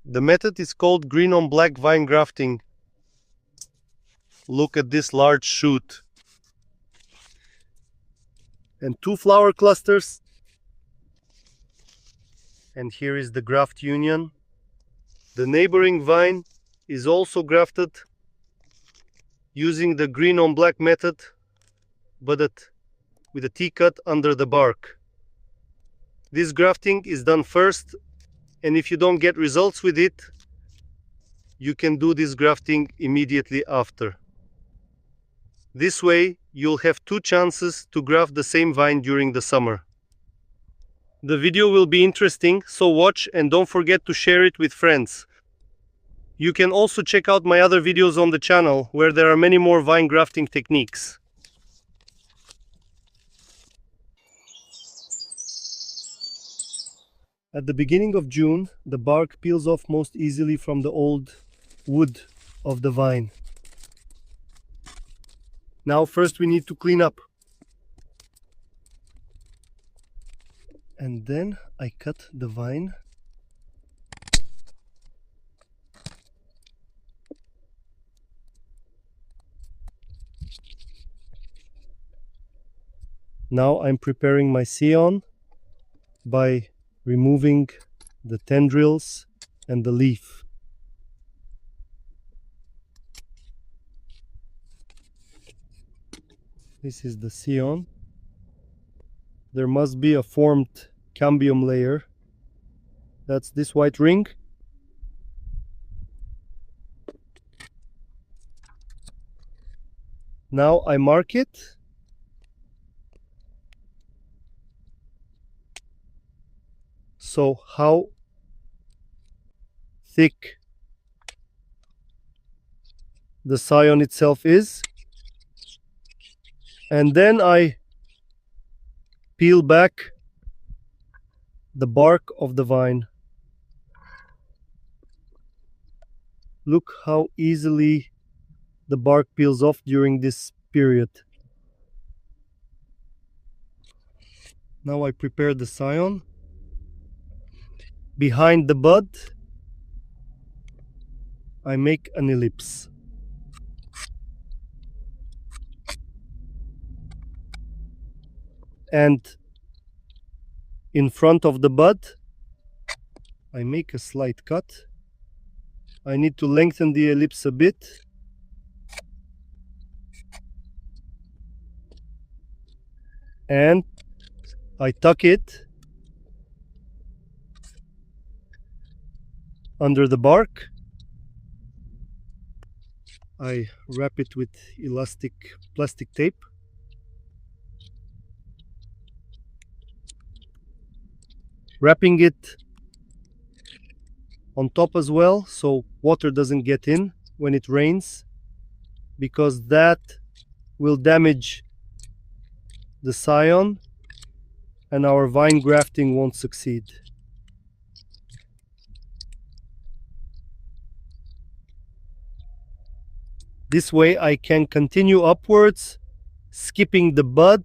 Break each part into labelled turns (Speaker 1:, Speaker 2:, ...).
Speaker 1: The method is called green on black vine grafting. Look at this large shoot. And 2 flower clusters. And here is the graft union. The neighboring vine is also grafted using the green on black method, but with a T-cut under the bark. This grafting is done first, and if you don't get results with it, you can do this grafting immediately after. This way, you'll have 2 chances to graft the same vine during the summer. The video will be interesting, so watch and don't forget to share it with friends. You can also check out my other videos on the channel, where there are many more vine grafting techniques. At the beginning of June, the bark peels off most easily from the old wood of the vine. Now first we need to clean up. And then I cut the vine. Now I'm preparing my scion by removing the tendrils and the leaf. This is the scion. There must be a formed cambium layer. That's this white ring. Now I mark it. So how thick the scion itself is. And then I peel back the bark of the vine. Look how easily the bark peels off during this period. Now I prepare the scion. Behind the bud, I make an ellipse. And in front of the bud, I make a slight cut. I need to lengthen the ellipse a bit. And I tuck it under the bark. I wrap it with elastic plastic tape. Wrapping it on top as well, so water doesn't get in when it rains, because that will damage the scion and our vine grafting won't succeed. This way I can continue upwards, skipping the bud,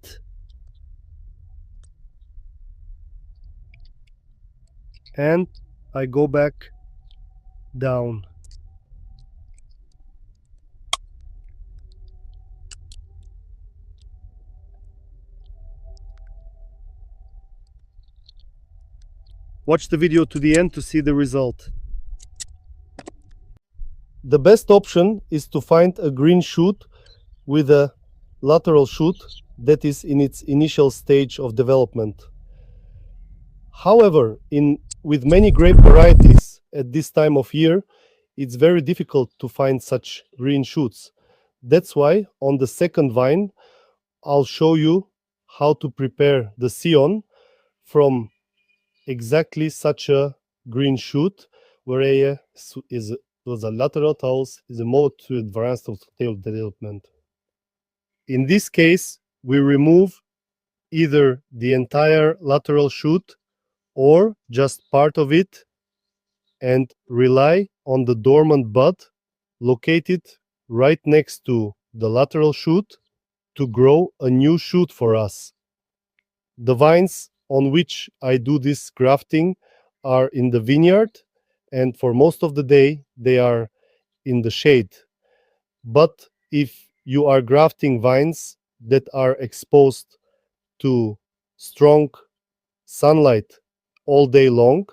Speaker 1: and I go back down. Watch the video to the end to see the result. The best option is to find a green shoot with a lateral shoot that is in its initial stage of development. However, with many grape varieties at this time of year, it's very difficult to find such green shoots. That's why on the second vine, I'll show you how to prepare the scion from exactly such a green shoot, where was a lateral tools is a more to advanced tail development. In this case, we remove either the entire lateral shoot or just part of it and rely on the dormant bud located right next to the lateral shoot to grow a new shoot for us. The vines on which I do this grafting are in the vineyard, and for most of the day they are in the shade. But if you are grafting vines that are exposed to strong sunlight all day long,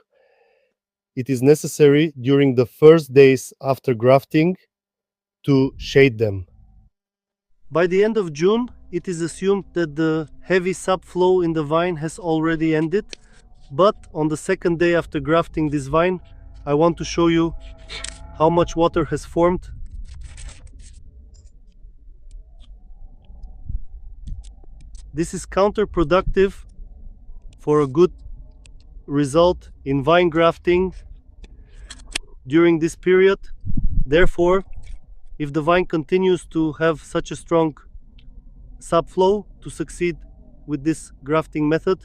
Speaker 1: it is necessary during the first days after grafting to shade them. By the end of June, it is assumed that the heavy subflow in the vine has already ended, but on the second day after grafting this vine, I want to show you how much water has formed. This is counterproductive for a good result in vine grafting during this period. Therefore, if the vine continues to have such a strong subflow to succeed with this grafting method,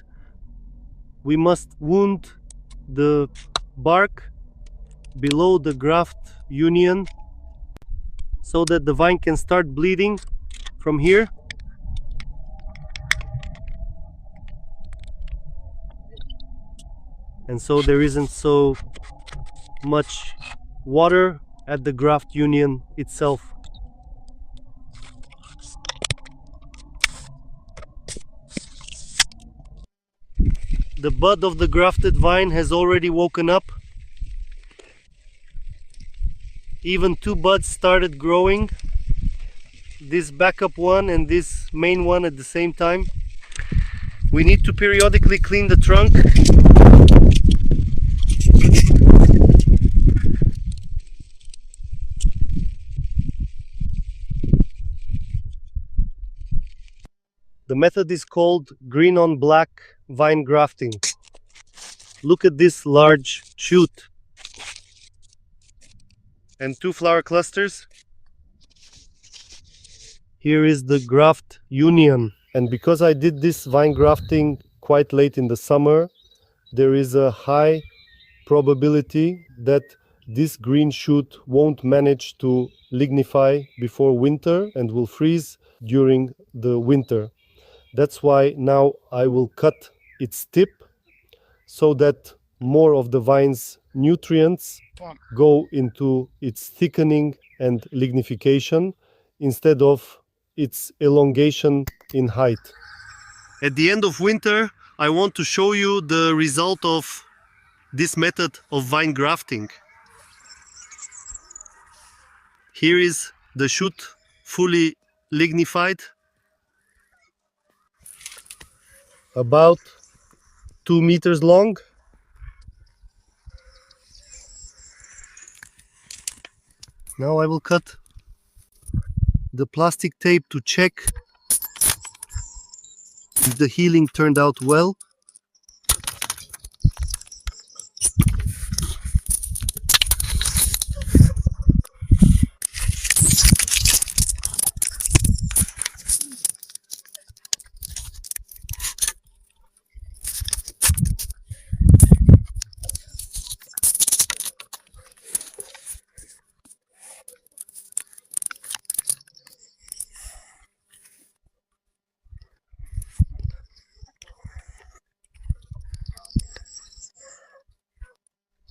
Speaker 1: we must wound the bark below the graft union so that the vine can start bleeding from here. And so there isn't so much water at the graft union itself. The bud of the grafted vine has already woken up. Even two buds started growing, this backup one and this main one at the same time. We need to periodically clean the trunk. The method is called green on black vine grafting. Look at this large shoot and two flower clusters. Here is the graft union. And because I did this vine grafting quite late in the summer, there is a high probability that this green shoot won't manage to lignify before winter and will freeze during the winter. That's why now I will cut its tip so that more of the vine's nutrients go into its thickening and lignification instead of its elongation in height. At the end of winter, I want to show you the result of this method of vine grafting. Here is the shoot fully lignified, about 2 meters long. Now I will cut the plastic tape to check if the healing turned out well.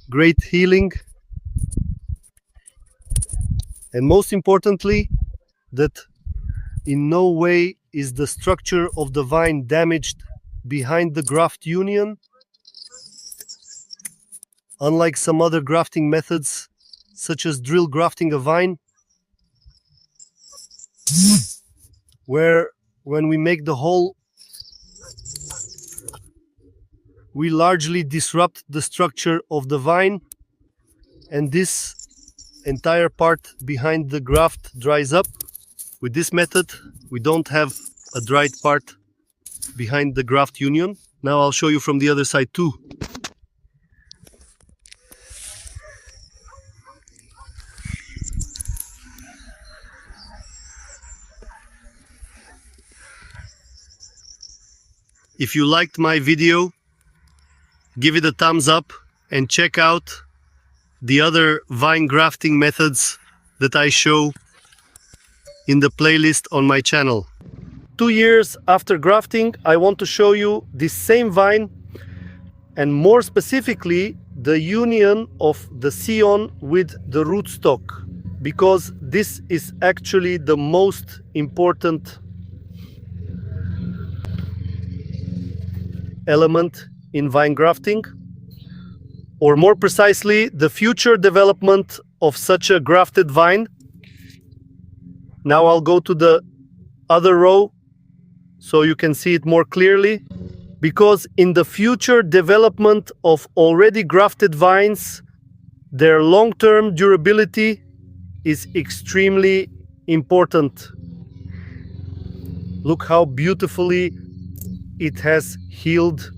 Speaker 1: Great healing, and most importantly, that in no way is the structure of the vine damaged behind the graft union. Unlike some other grafting methods, such as drill grafting a vine, where when we make the hole, we largely disrupt the structure of the vine, and this entire part behind the graft dries up. With this method, we don't have a dried part behind the graft union. Now I'll show you from the other side too. If you liked my video, give it a thumbs up and check out the other vine grafting methods that I show in the playlist on my channel. 2 years after grafting, I want to show you this same vine, and more specifically the union of the scion with the rootstock, because this is actually the most important element in vine grafting, or more precisely, the future development of such a grafted vine. Now I'll go to the other row so you can see it more clearly. Because in the future development of already grafted vines, their long-term durability is extremely important. Look how beautifully it has healed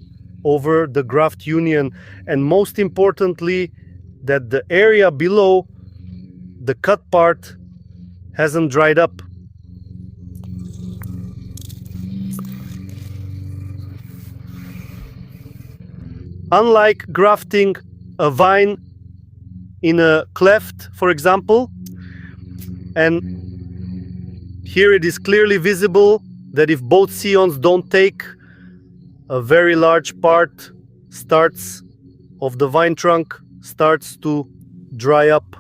Speaker 1: over the graft union, and most importantly, that the area below the cut part hasn't dried up. Unlike grafting a vine in a cleft, for example, and here it is clearly visible that if both scions don't take, a very large part of the vine trunk starts to dry up.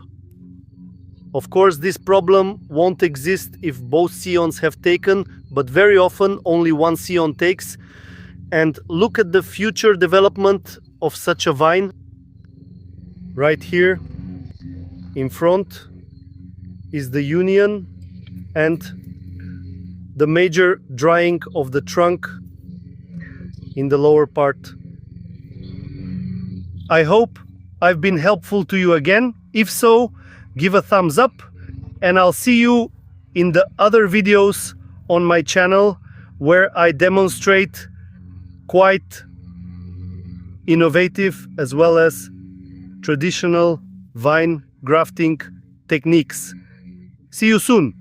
Speaker 1: Of course, this problem won't exist if both scions have taken, but very often only one scion takes. And look at the future development of such a vine. Right here in front is the union and the major drying of the trunk in the lower part. I hope I've been helpful to you again. If so, give a thumbs up, and I'll see you in the other videos on my channel where I demonstrate quite innovative as well as traditional vine grafting techniques. See you soon.